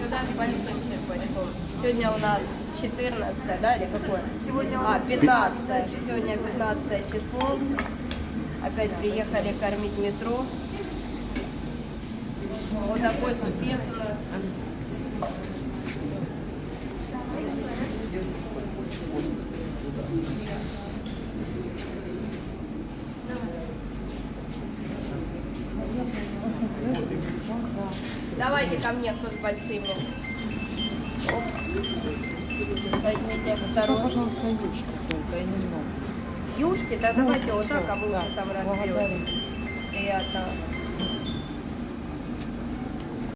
Сюда с большим черпачком. Сегодня у нас 14, да, или какое? Сегодня у нас 15. Сегодня 15 число. Опять приехали кормить метро. Вот такой супец у нас. Давайте ко мне, кто с большими. Оп. Возьмите второй. Пожалуйста, юшки только, и немного. Юшки, да, давайте вот так, а вы Да, уже там благодарю. разберете. Приятно.